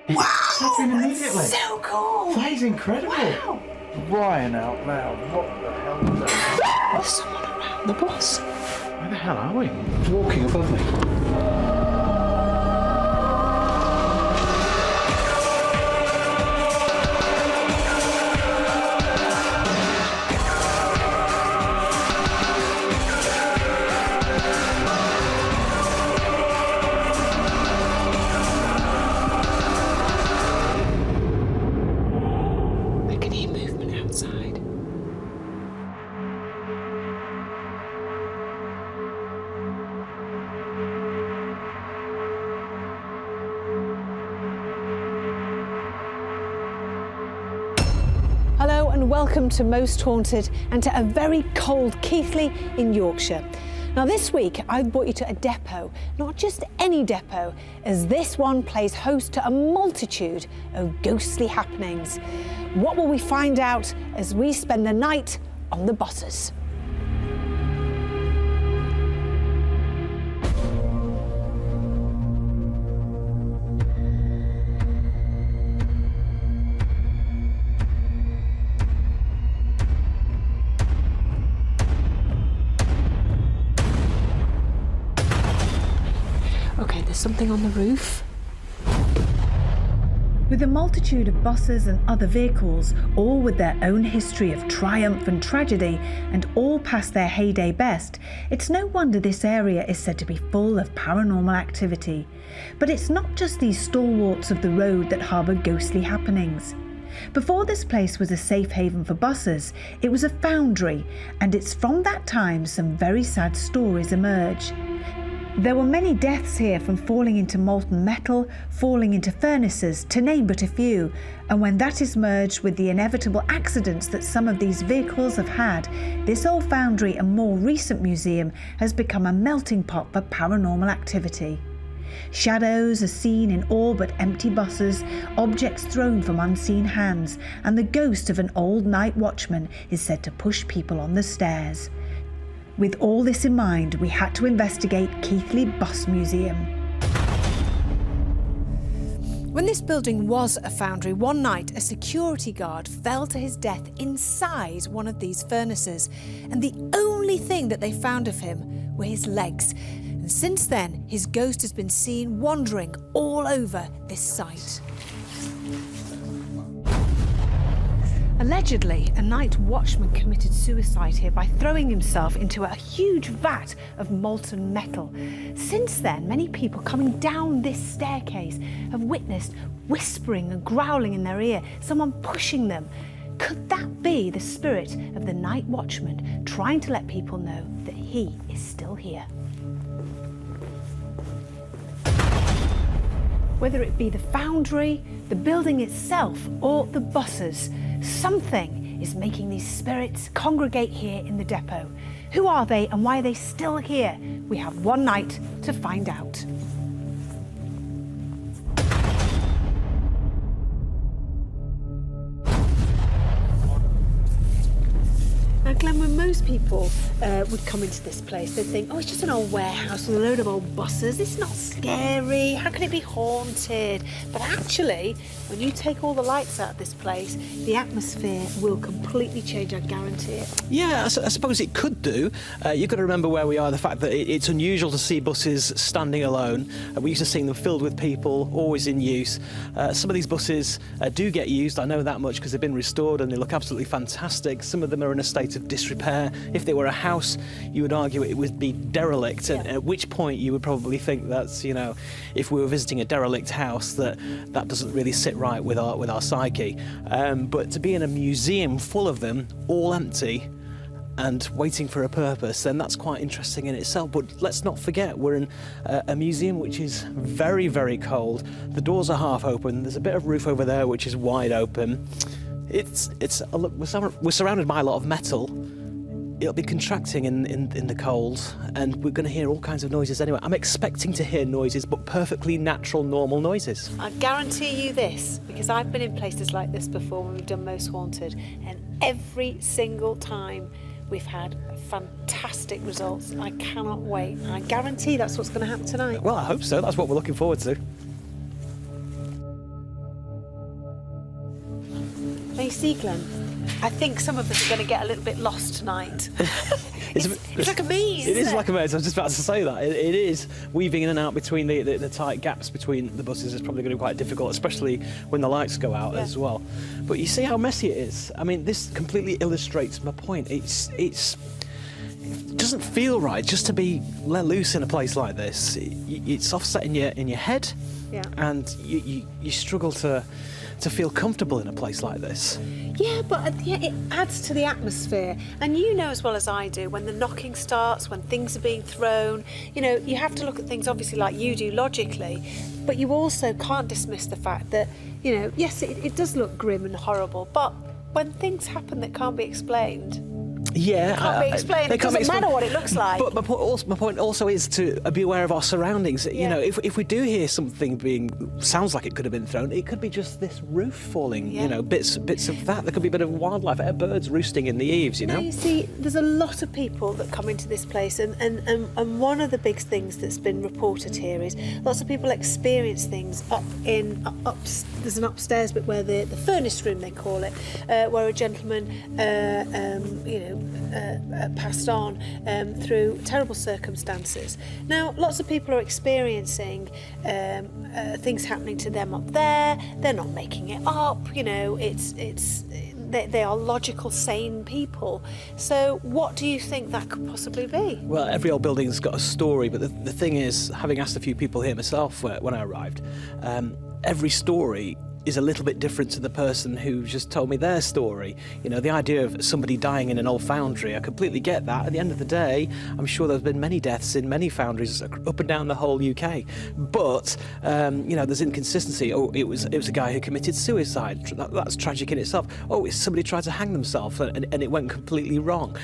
Wow! It's happening immediately. So cool! That is incredible. Wow! Crying out loud, what the hell is that? There's someone around the bus. Where the hell are we? It's walking above me. I can hear movement outside. Hello and welcome to Most Haunted and to a very cold Keighley in Yorkshire. Now this week I've brought you to a depot, not just any depot, as this one plays host to a multitude of ghostly happenings. What will we find out as we spend the night on the buses? Okay, there's something on the roof. With a multitude of buses and other vehicles, all with their own history of triumph and tragedy, and all past their heyday best, it's no wonder this area is said to be full of paranormal activity. But it's not just these stalwarts of the road that harbour ghostly happenings. Before this place was a safe haven for buses, it was a foundry, and it's from that time some very sad stories emerge. There were many deaths here from falling into molten metal, falling into furnaces, to name but a few, and when that is merged with the inevitable accidents that some of these vehicles have had, this old foundry and more recent museum has become a melting pot for paranormal activity. Shadows are seen in all but empty buses, objects thrown from unseen hands, and the ghost of an old night watchman is said to push people on the stairs. With all this in mind, we had to investigate Keighley Bus Museum. When this building was a foundry, one night a security guard fell to his death inside one of these furnaces, and the only thing that they found of him were his legs. And since then, his ghost has been seen wandering all over this site. Allegedly, a night watchman committed suicide here by throwing himself into a huge vat of molten metal. Since then, many people coming down this staircase have witnessed whispering and growling in their ear, someone pushing them. Could that be the spirit of the night watchman trying to let people know that he is still here? Whether it be the foundry, the building itself, or the buses, something is making these spirits congregate here in the depot. Who are they and why are they still here? We have one night to find out. Now, Glenn, when most people would come into this place, they'd think, oh, it's just an old warehouse with a load of old buses. It's not scary. How can it be haunted? But actually, when you take all the lights out of this place, the atmosphere will completely change, I guarantee it. Yeah, I suppose it could do. You've got to remember where we are, the fact that it's unusual to see buses standing alone. We're used to seeing them filled with people, always in use. Some of these buses do get used, I know that much, because they've been restored and they look absolutely fantastic. Some of them are in a state of disrepair. If they were a house, you would argue it would be derelict, and at which point you would probably think that's, you know, if we were visiting a derelict house, that doesn't really sit right with our psyche. But to be in a museum full of them, all empty, and waiting for a purpose, then that's quite interesting in itself. But let's not forget, we're in a museum which is very, very cold. The doors are half open. There's a bit of roof over there which is wide open. We're surrounded by a lot of metal. It'll be contracting in the cold, and we're going to hear all kinds of noises anyway. I'm expecting to hear noises, but perfectly natural, normal noises. I guarantee you this, because I've been in places like this before when we've done Most Haunted, and every single time we've had fantastic results. I cannot wait. I guarantee that's what's going to happen tonight. Well, I hope so. That's what we're looking forward to. Hey, see, Glenn, I think some of us are going to get a little bit lost tonight. It's like a maze. It is like a maze. I was just about to say that. It is weaving in and out between the tight gaps between the buses is probably going to be quite difficult, especially when the lights go out as well. But you see how messy it is. I mean, this completely illustrates my point. It doesn't feel right just to be let loose in a place like this. It's offset in your head, and you struggle to feel comfortable in a place like this. Yeah, but it adds to the atmosphere. And you know as well as I do, when the knocking starts, when things are being thrown, you know, you have to look at things obviously like you do logically, but you also can't dismiss the fact that, you know, yes, it does look grim and horrible, but when things happen that can't be explained, Yeah, can't be explained. It doesn't matter what it looks like. But my point also is to be aware of our surroundings. You know, if we do hear something sounds like it could have been thrown, it could be just this roof falling. You know, bits of that. There could be a bit of wildlife, birds roosting in the eaves. You know. You see, there's a lot of people that come into this place, and one of the big things that's been reported here is lots of people experience things there's an upstairs bit where the furnace room they call it, where a gentleman passed on through terrible circumstances. Now, lots of people are experiencing things happening to them up there. They're not making it up. You know, they are logical, sane people. So what do you think that could possibly be? Well, every old building's got a story, but the thing is, having asked a few people here myself when I arrived, every story is a little bit different to the person who just told me their story. You know, the idea of somebody dying in an old foundry, I completely get that. At the end of the day, I'm sure there's been many deaths in many foundries up and down the whole UK. But, you know, there's inconsistency. Oh, it was a guy who committed suicide. That's tragic in itself. Oh, somebody tried to hang themselves and it went completely wrong.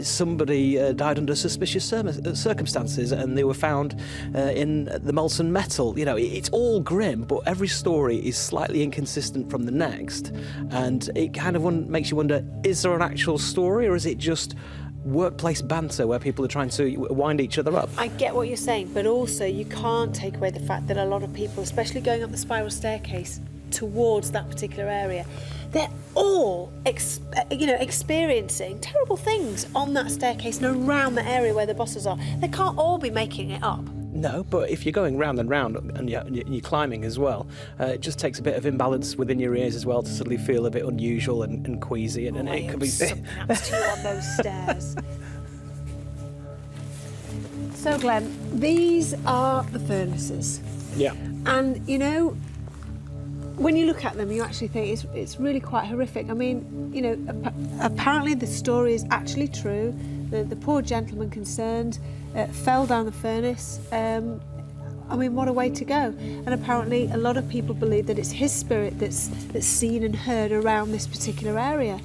Somebody died under suspicious circumstances and they were found in the molten metal. You know, it's all grim, but every story is slightly inconsistent from the next, and it kind of makes you wonder, is there an actual story, or is it just workplace banter where people are trying to wind each other up? I get what you're saying, but also you can't take away the fact that a lot of people, especially going up the spiral staircase towards that particular area, they're all experiencing terrible things on that staircase and around the area where the bosses are. They can't all be making it up. No, but if you're going round and round and you're climbing as well, it just takes a bit of imbalance within your ears as well to suddenly feel a bit unusual and queasy, and it could be something happens to you on those stairs. So, Glenn, these are the furnaces. Yeah. And you know, when you look at them, you actually think it's really quite horrific. I mean, you know, apparently the story is actually true. The poor gentleman concerned fell down the furnace. I mean, what a way to go. And apparently a lot of people believe that it's his spirit that's seen and heard around this particular area.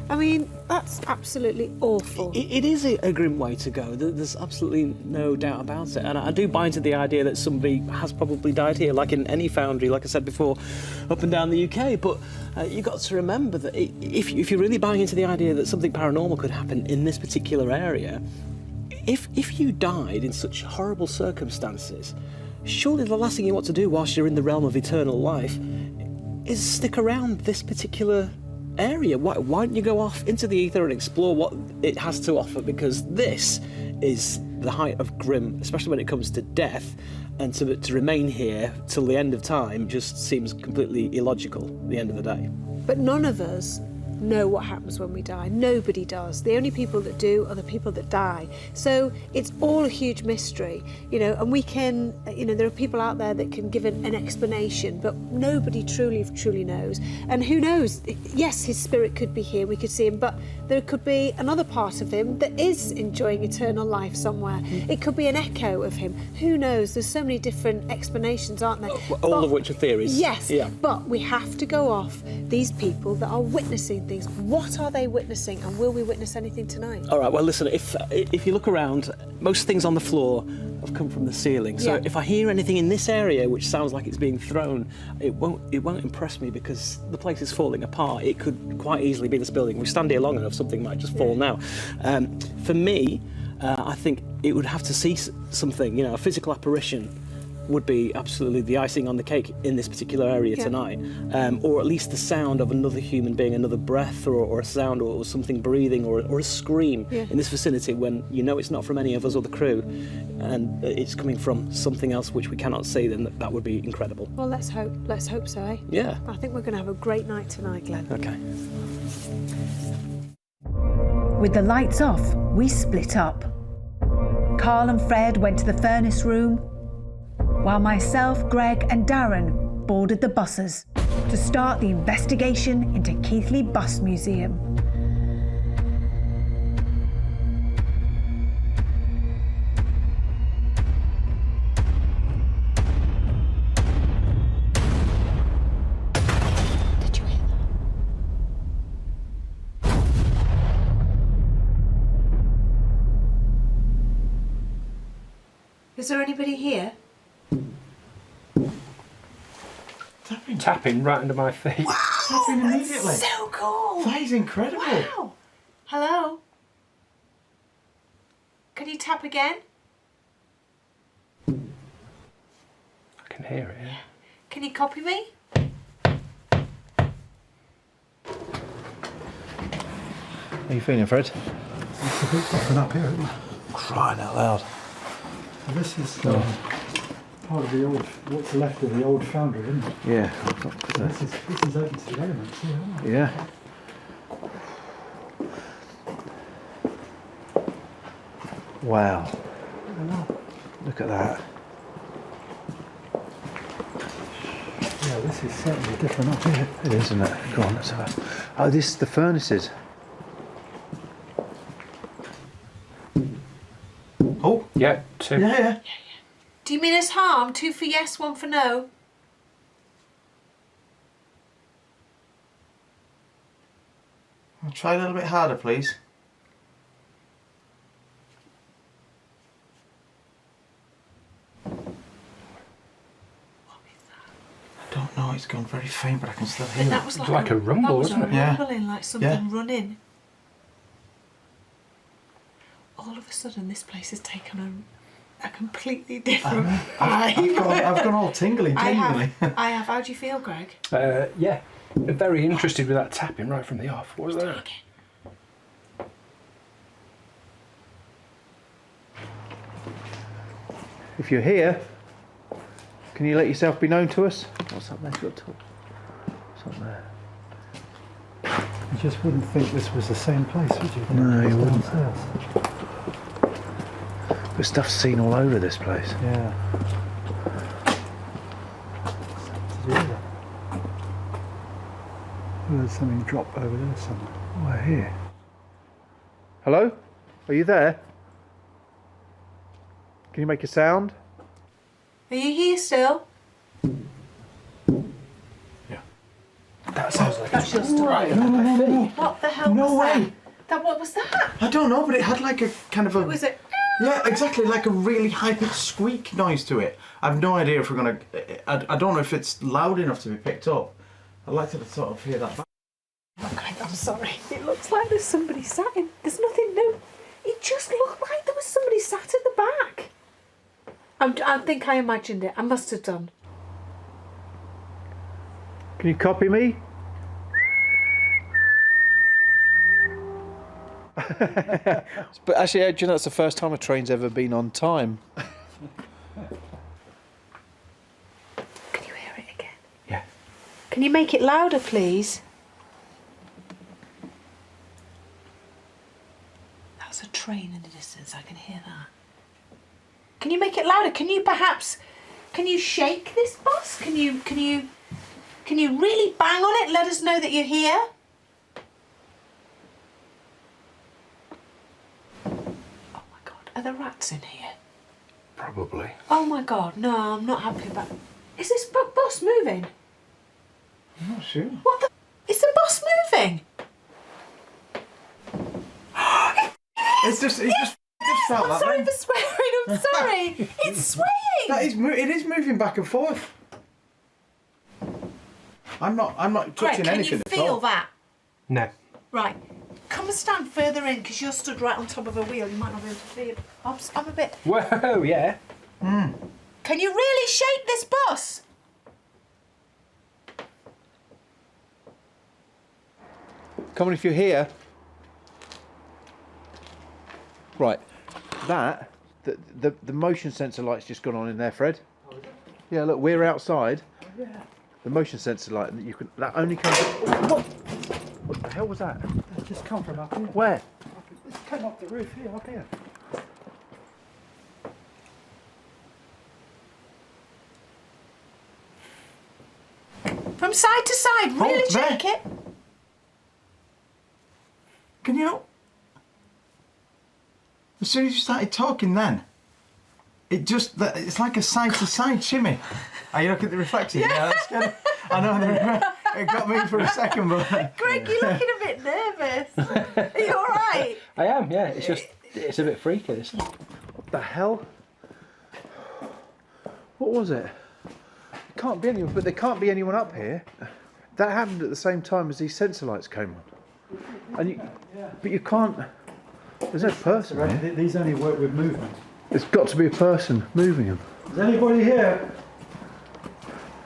I mean, that's absolutely awful. It is a grim way to go. There's absolutely no doubt about it. And I do buy into the idea that somebody has probably died here, like in any foundry, like I said before, up and down the UK. But you've got to remember that if you're really buying into the idea that something paranormal could happen in this particular area, if you died in such horrible circumstances, surely the last thing you want to do whilst you're in the realm of eternal life is stick around this particular area. Why don't you go off into the ether and explore what it has to offer? Because this is the height of grim, especially when it comes to death, and to remain here till the end of time just seems completely illogical at the end of the day. But none of us know what happens when we die. Nobody does. The only people that do are the people that die. So it's all a huge mystery, you know, and we can, you know, there are people out there that can give an explanation, but nobody truly knows. And who knows? Yes, his spirit could be here, we could see him, but there could be another part of him that is enjoying eternal life somewhere. It could be an echo of him. Who knows? There's so many different explanations, aren't there? All of which are theories. Yes, yeah. But we have to go off these people that are witnessing things. What are they witnessing, and will we witness anything tonight? All right, well, listen, if you look around, most things on the floor have come from the ceiling. So if I hear anything in this area which sounds like it's being thrown, it won't impress me, because the place is falling apart. It could quite easily be this building. We stand here long enough, something might just fall now. For me, I think it would have to see something, you know, a physical apparition would be absolutely the icing on the cake in this particular area tonight, or at least the sound of another human being, another breath, or a sound, or something breathing, or a scream in this vicinity when you know it's not from any of us or the crew, and it's coming from something else which we cannot see. Then that would be incredible. Well, let's hope. Let's hope so, eh? Yeah. I think we're going to have a great night tonight, Glenn. Okay. With the lights off, we split up. Carl and Fred went to the furnace room, while myself, Greg and Darren boarded the buses to start the investigation into Keighley Bus Museum. Did you hear that? Is there anybody here? Tapping right under my feet. Tapping immediately. So cool. That is incredible. Wow. Hello? Can you tap again? I can hear it. Yeah. Can you copy me? How are you feeling, Fred? It's a bit different up here, isn't it? Crying out loud. This is part of the old, what's left of the old foundry, isn't it? Yeah. This is open to the elements, yeah. Yeah. Wow. Look at that. Yeah, this is certainly different up here. It is, isn't it? Go on, let's have a... Oh, this is the furnaces. Oh. Yeah. Two. Yeah. Do you mean us harm? 2 for yes, 1 for no? I'll try a little bit harder, please. I don't know, it's gone very faint, but I can still hear it. That was It's like a rumble, that was wasn't it? Yeah. rumbling, like something Yeah. running. All of a sudden, this has taken a completely different vibe. I've gone all tingly, I genuinely. have. I have. How do you feel, Greg? Yeah. Very interested with that tapping right from the off. What was that? If you're here, can you let yourself be known to us? What's up there? What's up there? You just wouldn't think this was the same place, would you? No, you wouldn't. Downstairs. But stuff's seen all over this place. Yeah. Did you hear that? Oh, there's something dropped over there somewhere. We're here. Hello? Are you there? Can you make a sound? Are you here still? That sounds like That's your story. No. What the hell No was way. that? What was that? I don't know, but it had like a kind of a... Was it? Yeah, exactly, like a really high-pitched squeak noise to it. I've no idea if we're going to... I don't know if it's loud enough to be picked up. I'd like to sort of hear that back. Oh, Greg, I'm sorry. It looks like there's somebody sat in. There's nothing new. It just looked like there was somebody sat at the back. I think I imagined it. I must have done. Can you copy me? But actually, do you know that's the first time a train's ever been on time? Can you hear it again? Yeah. Can you make it louder, please? That's a train in the distance. I can hear that. Can you make it louder? Can you shake this bus? Can you really bang on it? Let us know that you're here. Oh my God, are there rats in here? Probably. Oh my God, no, I'm not happy about it. Is this bus moving? I'm not sure. What the? Is the bus moving? It just felt I'm that sorry then. for swearing, I'm sorry. It's swaying. It is moving back and forth. I'm not Greg, touching can anything you at all. feel that? No. Right. Come and stand further in because you're stood right on top of a wheel. You might not be able to feel it. I'm a bit... Whoa, yeah. Can you really shake this bus? Come on, if you're here. Right, that, the motion sensor light's just gone on in there, Fred. Oh, is it? Yeah, look, we're outside. Oh, yeah. The motion sensor light, that only comes... What the hell was that? It's just come from up here. Where? This came off the roof here, up here. From side to side, really there. shake it. Can you not? As soon as you started talking then, it's like a side to side shimmy. Are you looking at the reflection? Yeah, that's good. I know, it got me for a second, but... Greg, you're looking a bit nervous. Are you alright? I am, yeah. It's a bit freaky, isn't it? What the hell? What was it? It can't be anyone, but there can't be anyone up here. That happened at the same time as these sensor lights came on. But you can't... There's no person here. These only work with movement. There's got to be a person moving them. Is anybody here?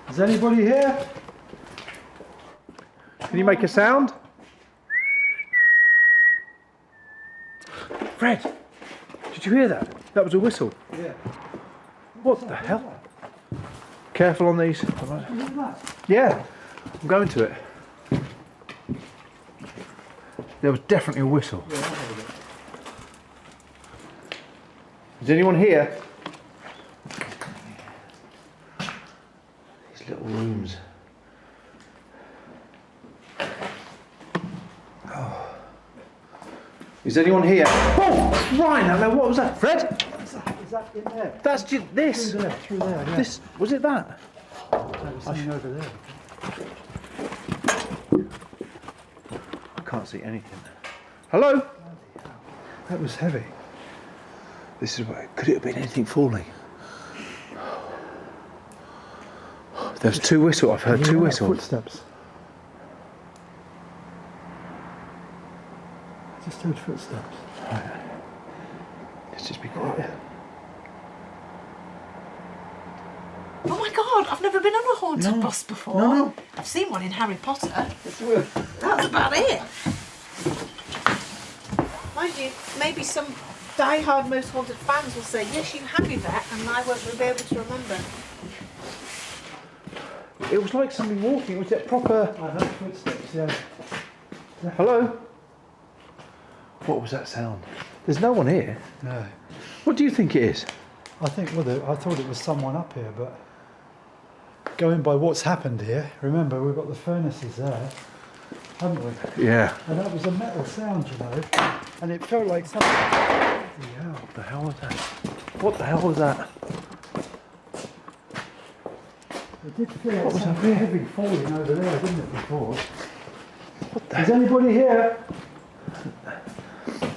Is anybody here? Can you make a sound? Fred, did you hear that? That was a whistle. Yeah. What the hell? Careful on these. Yeah, I'm going to it. There was definitely a whistle. Is anyone here? These little rooms. Oh. Is anyone here? Oh, Ryan, what was that? Fred? Is that in there? That's just this. Through there, yeah. This, was it that? There was something over there. I can't see anything. Hello? That was heavy. This is what, could it have been anything falling? There's two whistles, I've heard two whistles. Footsteps. Just heard footsteps. Right. Let's just be quiet. Oh my God, I've never been on a haunted bus before. No. I've seen one in Harry Potter. That's about it. Mind you, maybe some die-hard Most Haunted fans will say, yes, you have you that, and I won't be able to remember. It was like somebody walking, was it proper... I heard footsteps, yeah. Hello? What was that sound? There's no one here. No. What do you think it is? I think, I thought it was someone up here, but going by what's happened here, remember we've got the furnaces there, haven't we? Yeah. And that was a metal sound, you know, and it felt like something. Yeah, what the hell was that? What the hell was that? It did feel like What was something up here? heavy falling over there, didn't it, before? What the Is anybody here?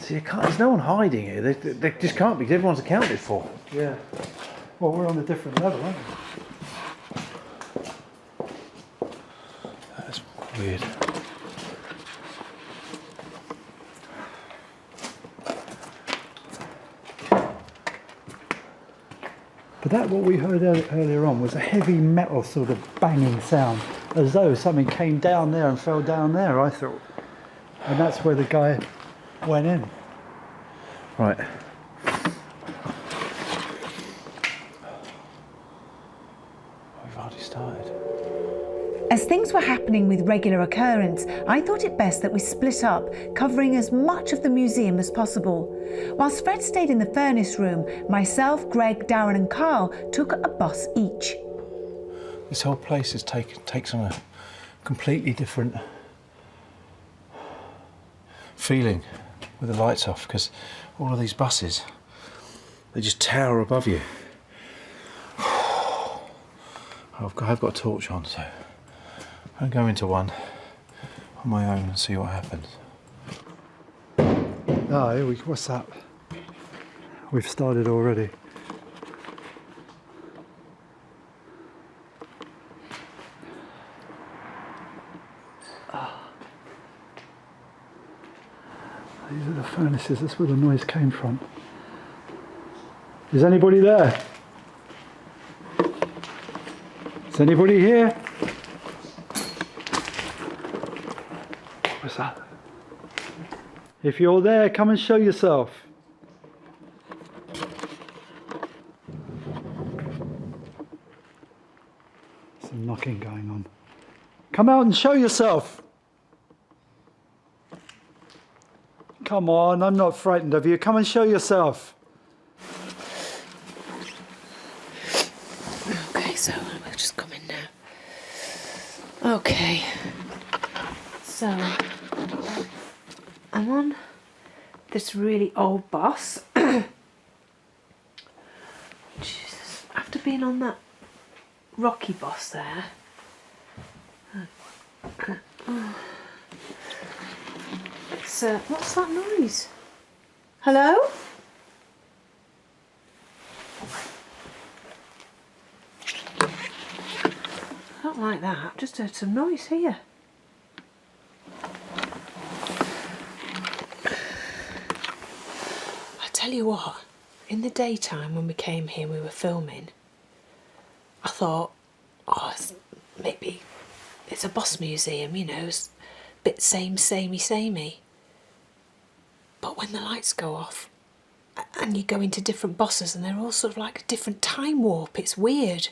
See, there's no one hiding here. They just can't be, because everyone's accounted for. Yeah. Well, we're on a different level, aren't we? That's weird. But that, what we heard earlier on, was a heavy metal sort of banging sound, as though something came down there and fell down there, I thought. And that's where the guy went in. Right. We've already started. As things were happening with regular occurrence, I thought it best that we split up, covering as much of the museum as possible. Whilst Fred stayed in the furnace room, myself, Greg, Darren and Carl took a bus each. This whole place takes on a completely different feeling with the lights off, because all of these buses, they just tower above you. I've got a torch on, so I'll go into one on my own and see what happens. Ah, here what's that? We've started already. These are the furnaces, that's where the noise came from. Is anybody there? Is anybody here? What's that? If you're there, come and show yourself. Some knocking going on. Come out and show yourself. Come on, I'm not frightened of you. Come and show yourself. Okay, so we'll just come in now. Okay. So, I'm on this really old bus. Jesus, after being on that rocky bus there. It's, what's that noise? Hello? I don't like that. I've just heard some noise here. I tell you what, in the daytime when we came here, we were filming, I thought, oh, maybe it's a bus museum, you know, it's a bit samey. But when the lights go off and you go into different buses and they're all sort of like a different time warp, it's weird.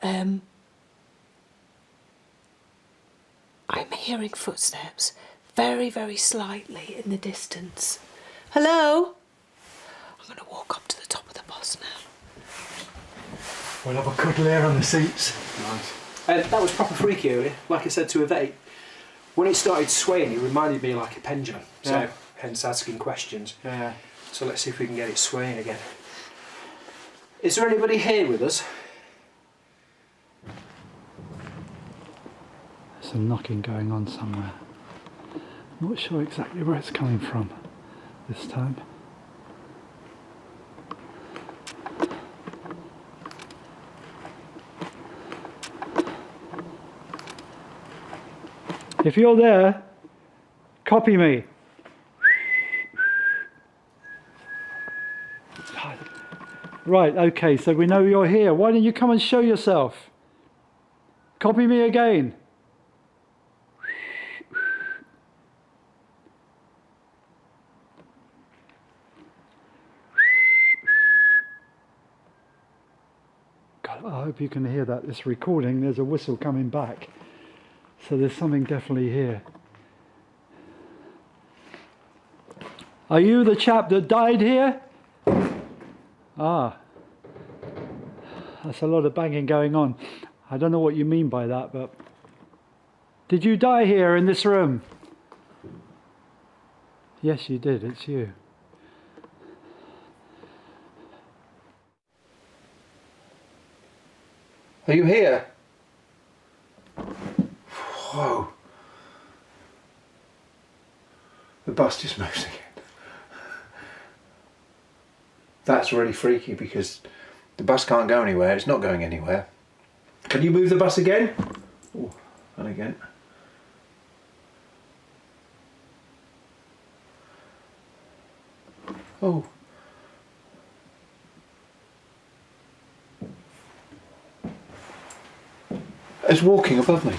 I'm hearing footsteps very, very slightly in the distance. Hello? I'm going to walk up to the top of the bus now. We'll have a cuddle here on the seats. Nice. That was proper freaky earlier. Like I said to Yvette, when it started swaying, it reminded me like a pendulum. So, Yeah. hence asking questions. Yeah. So let's see if we can get it swaying again. Is there anybody here with us? There's some knocking going on somewhere. Not sure exactly where it's coming from this time. If you're there, copy me. Right, okay, so we know you're here. Why don't you come and show yourself? Copy me again. God, I hope you can hear that. This recording, there's a whistle coming back. So there's something definitely here. Are you the chap that died here? Ah. That's a lot of banging going on. I don't know what you mean by that, but... Did you die here in this room? Yes, you did. It's you. Are you here? Whoa. The bus just moves again. That's really freaky because the bus can't go anywhere. It's not going anywhere. Can you move the bus again? Oh, and again. Oh. It's walking above me.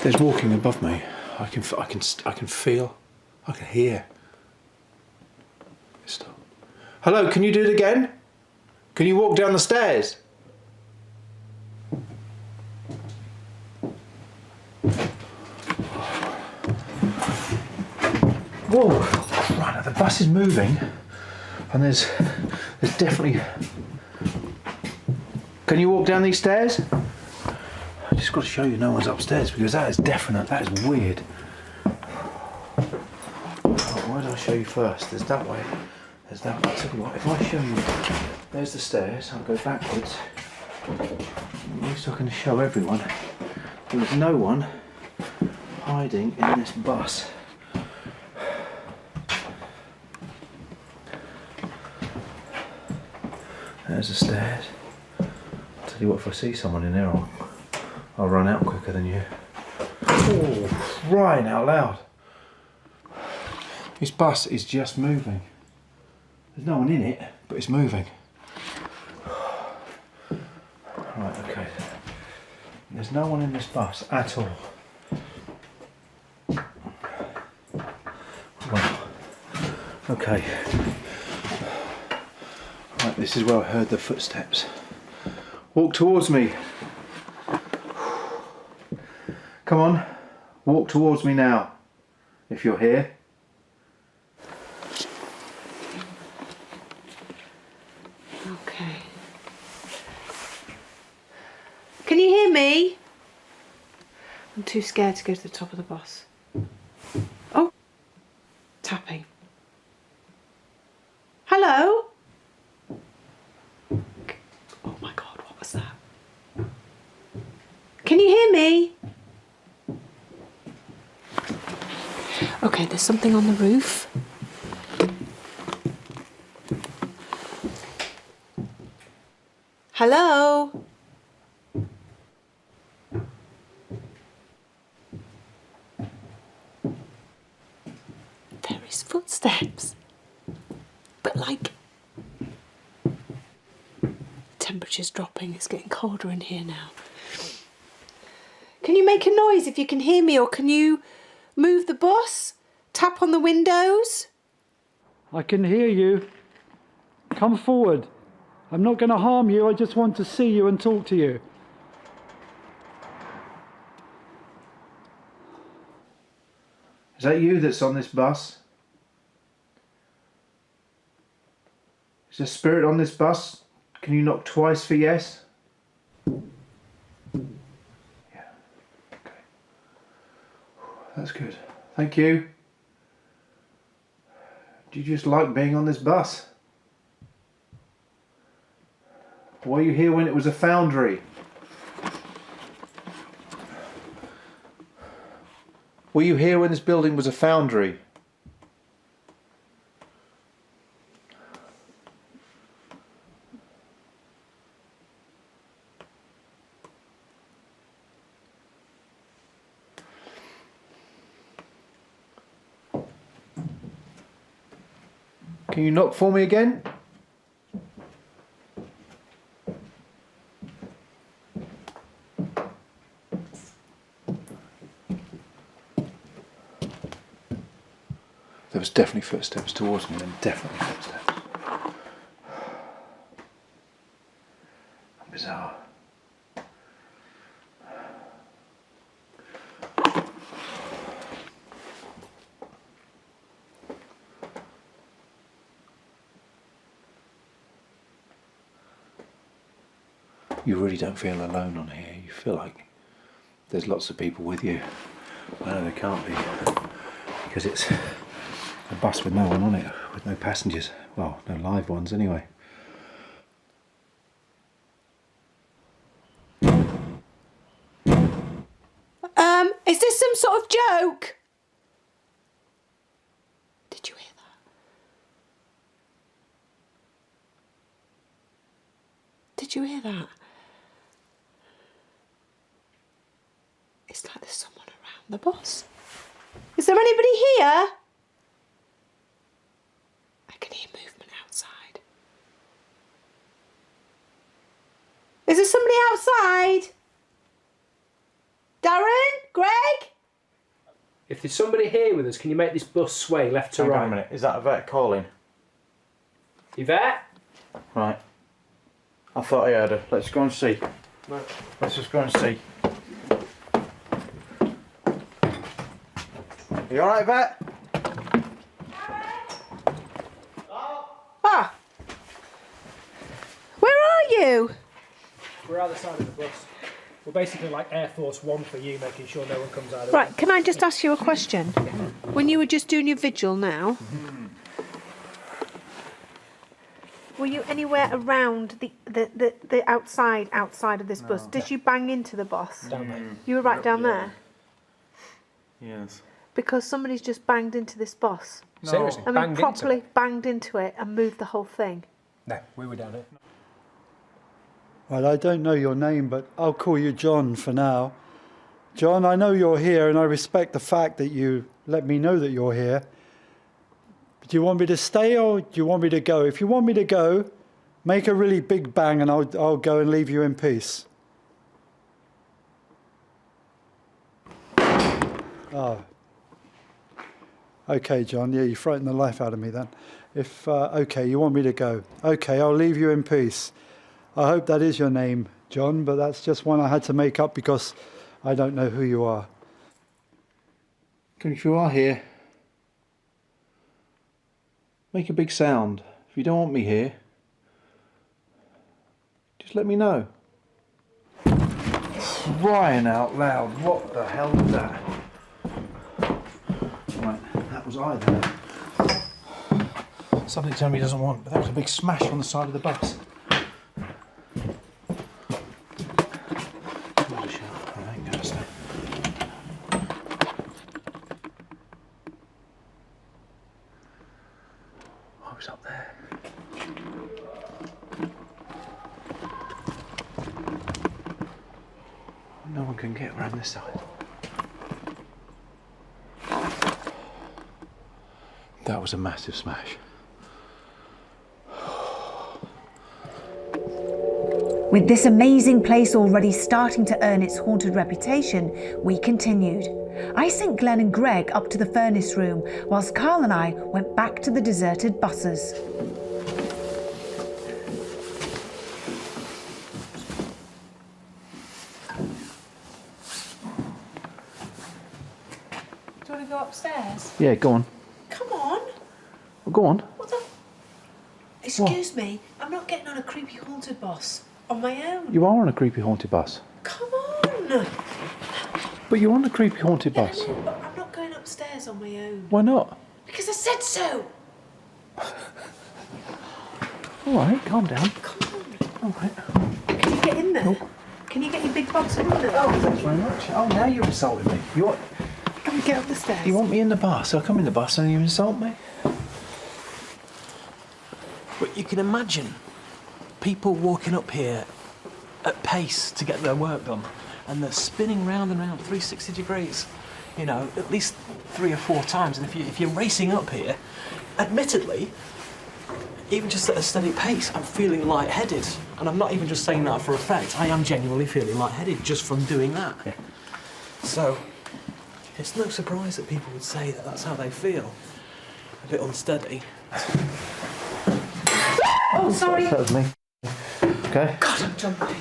There's walking above me. I can feel, I can hear. Stop. Hello, can you do it again? Can you walk down the stairs? Whoa! Right, the bus is moving, and there's definitely. Can you walk down these stairs? I just got to show you no one's upstairs because that is definite. That is weird. Why did I show you first? There's that way. There's that way. Tell you what, if I show you, there's the stairs. I'll go backwards. At least I can show everyone. There's no one hiding in this bus. There's the stairs. Tell you what, if I see someone in there, I'll run out quicker than you. Oh, crying out loud. This bus is just moving. There's no one in it, but it's moving. Right, okay. There's no one in this bus at all. Well, okay. Right, this is where I heard the footsteps. Walk towards me. Come on, walk towards me now, if you're here. Okay. Can you hear me? I'm too scared to go to the top of the bus. Oh, tapping. Hello? Oh my God, what was that? Can you hear me? Okay, there's something on the roof. Hello? There is footsteps. But like... Temperature's dropping, it's getting colder in here now. Can you make a noise if you can hear me, or can you move the bus? Tap on the windows? I can hear you. Come forward. I'm not going to harm you, I just want to see you and talk to you. Is that you that's on this bus? Is there spirit on this bus? Can you knock twice for yes? Yeah. Okay. That's good. Thank you. Do you just like being on this bus? Were you here when it was a foundry? Were you here when this building was a foundry? Can you knock for me again? There was definitely footsteps towards me, and definitely footsteps. Bizarre. You really don't feel alone on here. You feel like there's lots of people with you. I know there can't be, because it's a bus with no one on it, with no passengers. Well, no live ones anyway. Is this some sort of joke? Did you hear that? Did you hear that? It's like there's someone around the bus. Is there anybody here? I can hear movement outside. Is there somebody outside? Darren? Greg? If there's somebody here with us, can you make this bus sway left to Hang right? on a minute, is that Yvette calling? Yvette? Right. I thought I heard her. Let's go and see. Right. Let's just go and see. You alright, Yvette? Ah! Where are you? We're either side of the bus. We're basically like Air Force One for you, making sure no one comes out of Right, can I just ask you a question? When you were just doing your vigil now, were you anywhere around the outside of this bus? Did you bang into the bus? down there. You were right down there? Yes. Because somebody's just banged into this bus. Seriously, I mean, banged properly into it. banged into it and moved the whole thing. No, we were down here. Well, I don't know your name, but I'll call you John for now. John, I know you're here, and I respect the fact that you let me know that you're here. But do you want me to stay, or do you want me to go? If you want me to go, make a really big bang, and I'll go and leave you in peace. Oh. Okay, John. Yeah, you frightened the life out of me then. Okay, you want me to go. Okay, I'll leave you in peace. I hope that is your name, John, but that's just one I had to make up because I don't know who you are. If you are here, make a big sound. If you don't want me here, just let me know. Crying out loud, what the hell was that? Right, that was I there. Something telling me he doesn't want, but that was a big smash on the side of the bus. I was up there. No one can get around this side. That was a massive smash. With this amazing place already starting to earn its haunted reputation, we continued. I sent Glenn and Greg up to the furnace room, whilst Carl and I went back to the deserted buses. Do you want to go upstairs? Yeah, go on. Come on. Well, go on. What the? Excuse me, I'm not getting on a creepy haunted bus on my own. You are on a creepy haunted bus. Come on. But you're on a creepy haunted Yeah, bus. I know, but I'm not going upstairs on my own. Why not? Because I said so. All right, calm down. Come on. All right. Can you get in there? Can you get your big box in there? Oh, thanks very much. Oh, now you're insulting me. You want Get up the stairs. me in the bus? I'll come in the bus and you insult me? But you can imagine people walking up here at pace to get their work done, and they're spinning round and round 360 degrees, you know, at least 3 or 4 times. And if you're racing up here, admittedly, even just at a steady pace, I'm feeling lightheaded. And I'm not even just saying that for effect. I am genuinely feeling lightheaded just from doing that. Yeah. So it's no surprise that people would say that that's how they feel. A bit unsteady. Oh, sorry. That was me. Okay. God, I'm jumpy.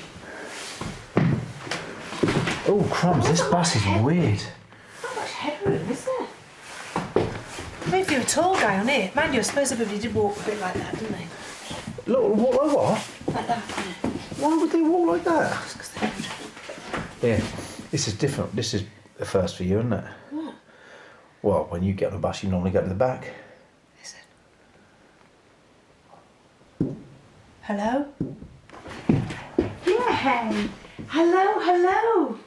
Oh, crumbs, this bus is weird. How much headroom is there? Maybe if you're a tall guy on it. Mind you, I suppose everybody did walk a bit like that, didn't they? Look, what? Like that. Why would they walk like that? Just 'cause they would. Yeah, this is different. This is the first for you, isn't it? What? Well, when you get on a bus, you normally go to the back. Is it? Hello? Yeah. Hello.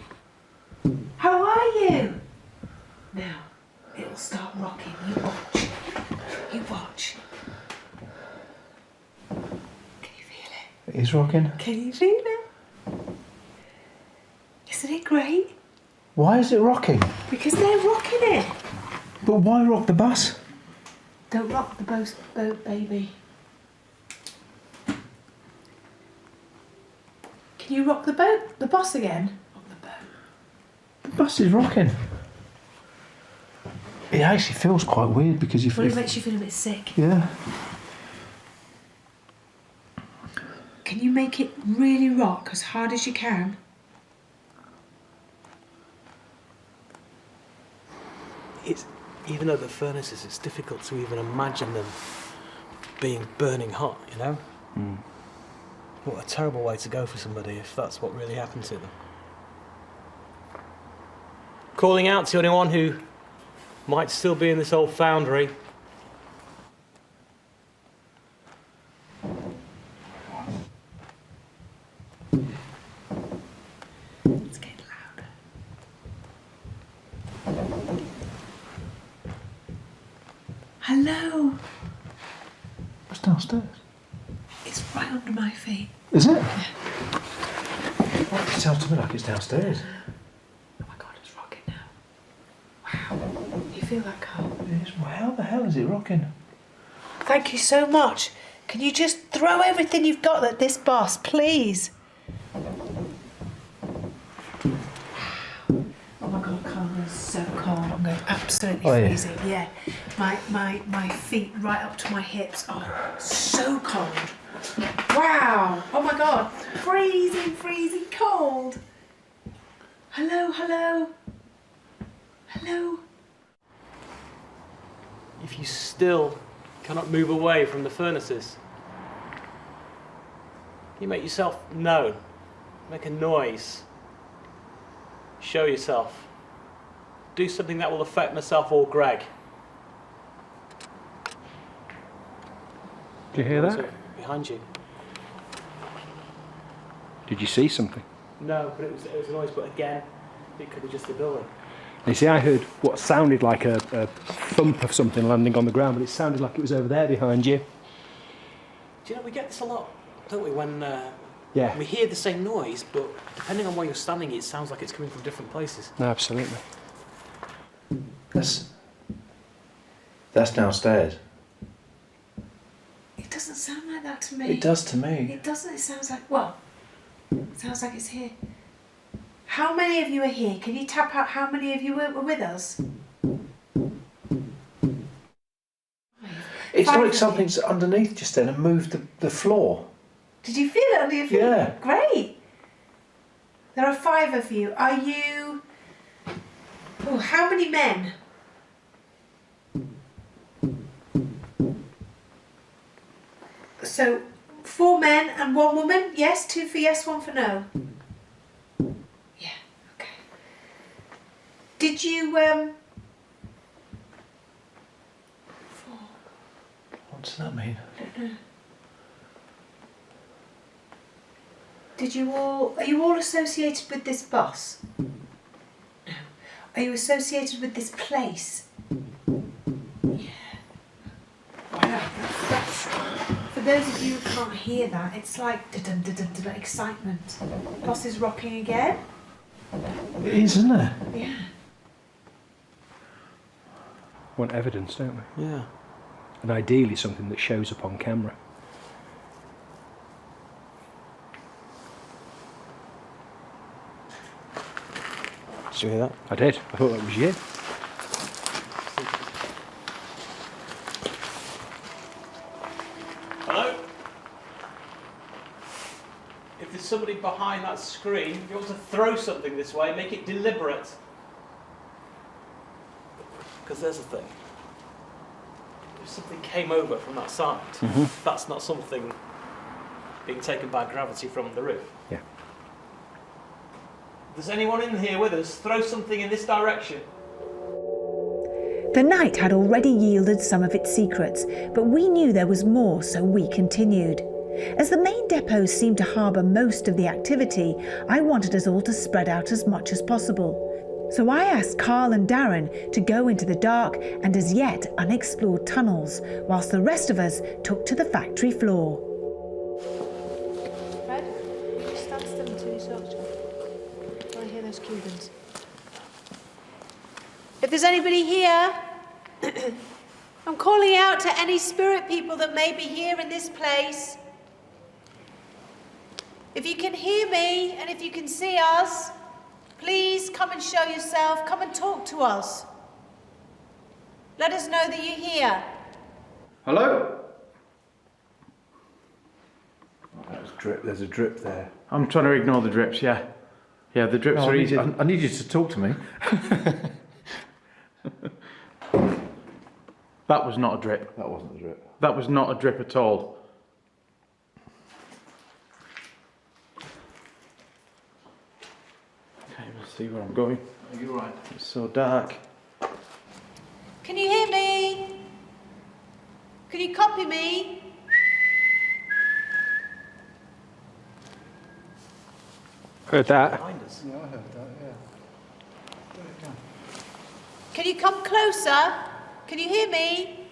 How are you? Now, it'll start rocking. You watch. Can you feel it? It is rocking. Can you feel it? Isn't it great? Why is it rocking? Because they're rocking it. But why rock the bus? Don't rock the boat, baby. Can you rock the boat? The bus again? Rock the boat. The bus is rocking. It actually feels quite weird because you Well, it feel. makes you feel a bit sick. Yeah. Can you make it really rock as hard as you can? It's, even though the furnaces, it's difficult to even imagine them being burning hot, you know? What a terrible way to go for somebody if that's what really happened to them. Calling out to anyone who might still be in this old foundry. It's getting louder. Hello. What's downstairs? It's right under my feet. Is it? It sounds to me like it's downstairs. Oh my God, it's rocking now. Wow. You feel that, Carl? Yes, well, how the hell is it rocking? Thank you so much. Can you just throw everything you've got at this boss, please? Oh my God, Carl, it's so cold. I'm going absolutely Oh, yeah. freezing. Yeah. My feet right up to my hips are so cold. Wow. Oh my God. Freezing, freezing cold. Hello, hello. Hello. If you still cannot move away from the furnaces, you make yourself known. Make a noise. Show yourself. Do something that will affect myself or Greg. Did you hear Also, that? behind you. Did you see something? No, but it was a noise, but again, it could be just a building. You see, I heard what sounded like a thump of something landing on the ground, but it sounded like it was over there behind you. Do you know, we get this a lot, don't we, when Yeah. we hear the same noise, but depending on where you're standing, it sounds like it's coming from different places. No, absolutely. That's downstairs. It doesn't sound like that to me. It does to me. It doesn't. It sounds like, well, it sounds like it's here. How many of you are here? Can you tap out how many of you were with us? It's Five like of something's underneath just then and moved the floor. Did you feel it under your feet? Yeah. Great. There are 5 of you. Are you... Oh, how many men? So, 4 men and 1 woman? Yes? 2 for yes, 1 for no? Yeah, okay. Did you, 4. What does that mean? I don't know. Did you all... Are you all associated with this bus? No. Are you associated with this place? Yeah. Wow. That's, for those of you who can't hear that, it's like da-dum, excitement. Bus is rocking again. It is, isn't it? Yeah. Want evidence, don't we? Yeah. And ideally something that shows up on camera. Did you hear that? I did. I thought that was you. Hello? If there's somebody behind that screen, if you want to throw something this way, make it deliberate. Because there's the thing. If something came over from that side, that's not something being taken by gravity from the roof. Yeah. If there's anyone in here with us, throw something in this direction. The night had already yielded some of its secrets, but we knew there was more, so we continued. As the main depot seemed to harbour most of the activity, I wanted us all to spread out as much as possible. So I asked Carl and Darren to go into the dark and as yet unexplored tunnels, whilst the rest of us took to the factory floor. Fred, you just stand still until you talk to him. I hear those Cubans. If there's anybody here, I'm calling out to any spirit people that may be here in this place. If you can hear me and if you can see us, please come and show yourself. Come and talk to us. Let us know that you're here. Hello? That was drip. There's a drip there. I'm trying to ignore the drips, yeah. Yeah, the drips are easy. I need you to talk to me. That was not a drip. That wasn't a drip. That was not a drip at all. Can't even see where I'm going. You're right. It's so dark. Can you hear me? Can you copy me? Heard that. Behind us. Yeah, I heard that, yeah. Can you come closer? Can you hear me?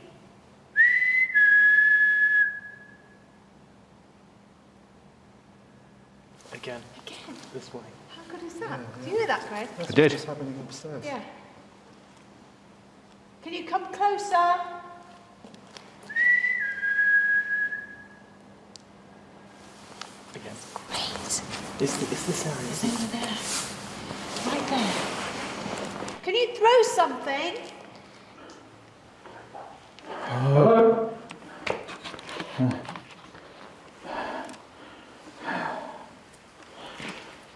Again. Again. This way. How good is that? Do you hear that, Craig? I did. What's happening upstairs? Yeah. Can you come closer? Again. Wait, It's this area. it's over there. Right there. Can you throw something?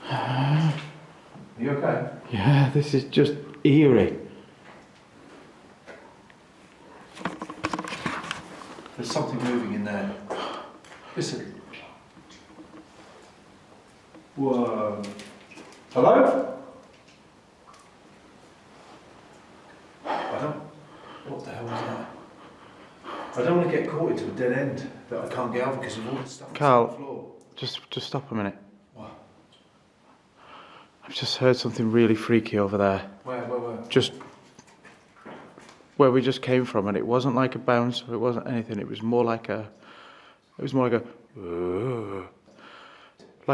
Are you okay? Yeah, this is just eerie. There's something moving in there. Listen. Whoa. Hello? What the hell was that? I don't want to get caught into a dead end that I can't get out because of all the stuff that's on the Carl, floor. just stop a minute. What? I've just heard something really freaky over there. Where? Just where we just came from, and it wasn't like a bounce. It wasn't anything. It was more like a. It was more like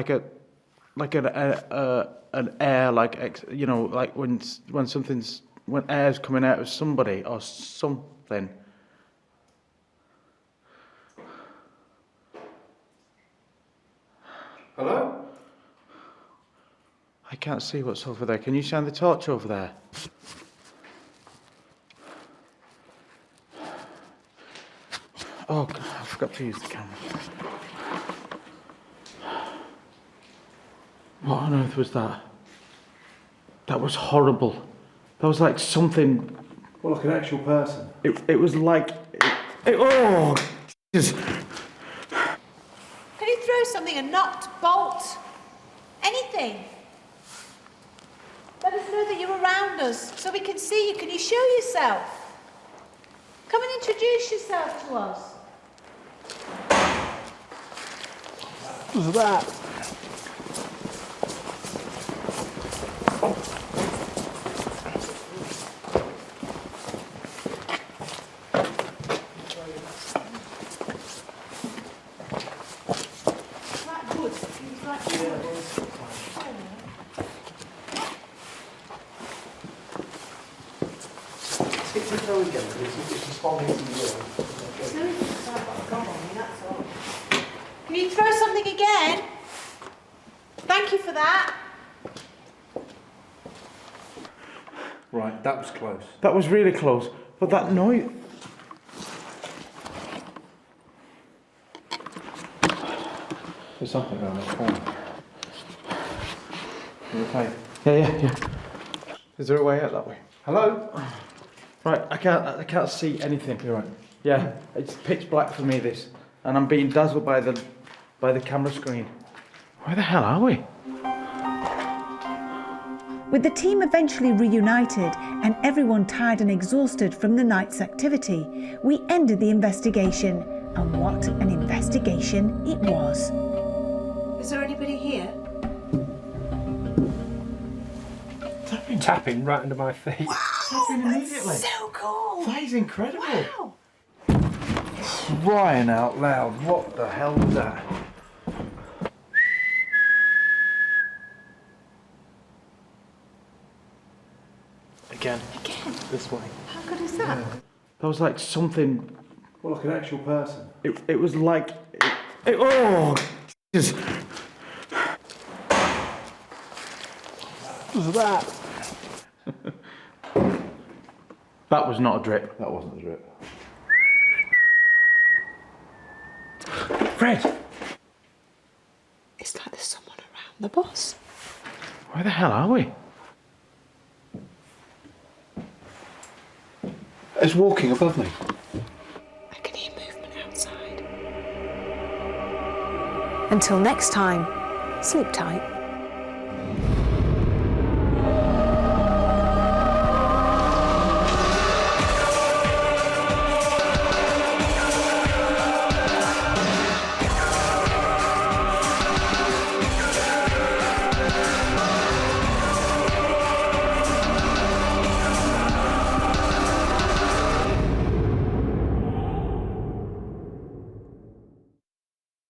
a. Like an air, like you know, like when air's coming out of somebody or something. Hello? I can't see what's over there. Can you shine the torch over there? Oh, God, I forgot to use the camera. What on earth was that? That was horrible. That was like something. Well, like an actual person. It was like. Oh, Jesus. Can you throw something, a nut, bolt, anything? Let us know that you're around us so we can see you. Can you show yourself? Come and introduce yourself to us. What was that? Can you throw something again? Thank you for that. Right, that was close. That was really close. But that noise. There's something around that corner. You okay? Yeah. Is there a way out that way? Hello? Right, I can't see anything. You're right. Yeah, it's pitch black for me, this, and I'm being dazzled by the camera screen. Where the hell are we? With the team eventually reunited and everyone tired and exhausted from the night's activity, we ended the investigation. And what an investigation it was. Is there anybody here? Tapping right under my feet. Tapping immediately. So cool. That is incredible. Wow. Crying out loud, what the hell was that? Again. This way. How good is that? That was like something. Well, like an actual person. It was like. Oh, Jesus. What was that? That was not a drip. That wasn't a drip. Fred, It's like there's someone around the bus. where the hell are we? It's walking above me. I can hear movement outside. Until next time, sleep tight.